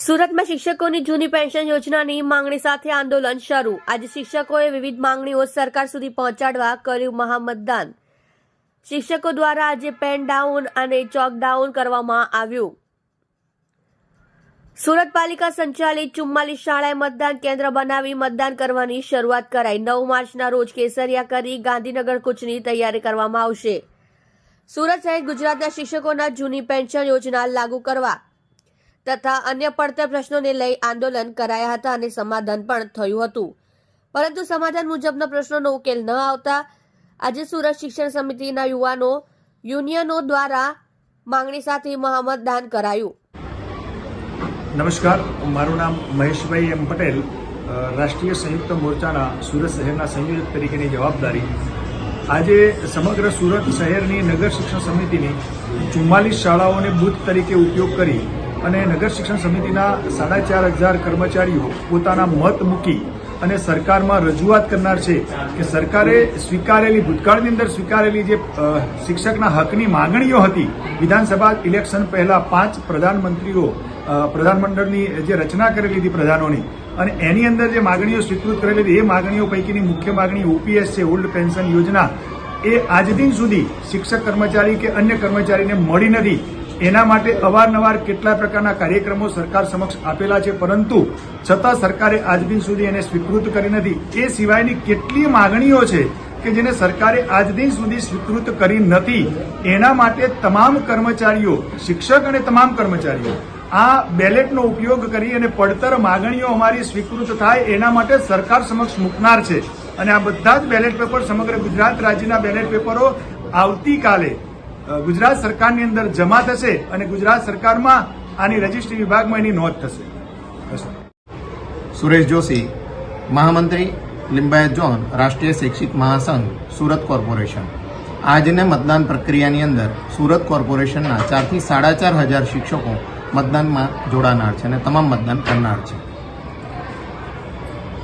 સુરતમાં શિક્ષકોની જૂની પેન્શન યોજનાની માંગણી સાથે આંદોલન શરૂ। આજે શિક્ષકોએ વિવિધ માંગણીઓ સરકાર સુધી પહોંચાડવા કર્યું મહામતદાન। શિક્ષકો દ્વારા આજે પેન ડાઉન અને ચોક ડાઉન કરવામાં આવ્યું। સુરત પાલિકા સંચાલિત 44 શાળાએ મતદાન કેન્દ્ર બનાવી મતદાન કરવાની શરૂઆત કરાઈ। 9 માર્ચના રોજ કેસરિયા કરી ગાંધીનગર કૂચની તૈયારી કરવામાં આવશે। સુરત સહિત ગુજરાતના શિક્ષકોના જૂની પેન્શન યોજના લાગુ કરવા તથા અન્ય પડતર પ્રશ્નોને લઈ આંદોલન કરાયા હતા અને સમાધાન પણ થયું હતું, પરંતુ સમાધાન મુજબના પ્રશ્નોનો ઉકેલ ન આવતા આજે સુરત શિક્ષણ સમિતિના યુનિયનો દ્વારા માંગણી સાથે મહામતદાન કરાયું। નમસ્કાર, મારું નામ મહેશભાઈ એમ પટેલ, રાષ્ટ્રીય સંયુક્ત મોરચાના સુરત શહેરના સંયોજક તરીકેની જવાબદારી। આજે સમગ્ર સુરત શહેરની નગર શિક્ષણ સમિતિની 44 શાળાઓને બૂથ તરીકે ઉપયોગ કરી અને નગર શિક્ષણ સમિતિના 4500 કર્મચારીઓ પોતાના મત મૂકી અને સરકારમાં રજૂઆત કરનાર છે કે સરકારે સ્વીકારેલી ભૂતકાળની અંદર સ્વીકારેલી જે શિક્ષકના હકની માંગણીઓ હતી, વિધાનસભા ઇલેક્શન પહેલા 5 પ્રધાનમંડળની જે રચના કરેલી હતી પ્રધાનોની, અને એની અંદર જે માંગણીઓ સ્વીકૃત કરેલી હતી એ માંગણીઓ પૈકીની મુખ્ય માંગણી OPS છે, ઓલ્ડ પેન્શન યોજના, એ આજ દિન સુધી શિક્ષક કર્મચારી કે અન્ય કર્મચારીને મળી નથી। એના માટે અવારનવાર કેટલા પ્રકારના કાર્યક્રમો સરકાર સમક્ષ આપેલા છે, પરંતુ છતાં સરકારે આજ દિન સુધી એને સ્વીકૃત કરી નથી। એ સિવાયની કેટલી માંગણીઓ છે કે જેને સરકારે આજ દિન સુધી સ્વીકૃત કરી નથી। એના માટે તમામ કર્મચારીઓ, શિક્ષક અને તમામ કર્મચારીઓ આ બેલેટનો ઉપયોગ કરી અને પડતર માંગણીઓ અમારી સ્વીકૃત થાય એના માટે સરકાર સમક્ષ મૂકનાર છે। અને આ બધા જ બેલેટ પેપર, સમગ્ર ગુજરાત રાજ્યના બેલેટ પેપરો આવતીકાલે ગુજરાત સરકારની અંદર જમા થશે અને ગુજરાત સરકારમાં આની રજિસ્ટ્રી વિભાગમાં એની નોંધ થશે। સુરેશ જોશી, મહામંત્રી લિંબાયત ઝોન, રાષ્ટ્રીય શૈક્ષિક મહાસંઘ, સુરત કોર્પોરેશન। આજની મતદાન પ્રક્રિયાની અંદર સુરત કોર્પોરેશનના 4 થી 4500 શિક્ષકો મતદાનમાં જોડાનાર છે અને તમામ મતદાન કરનાર છે।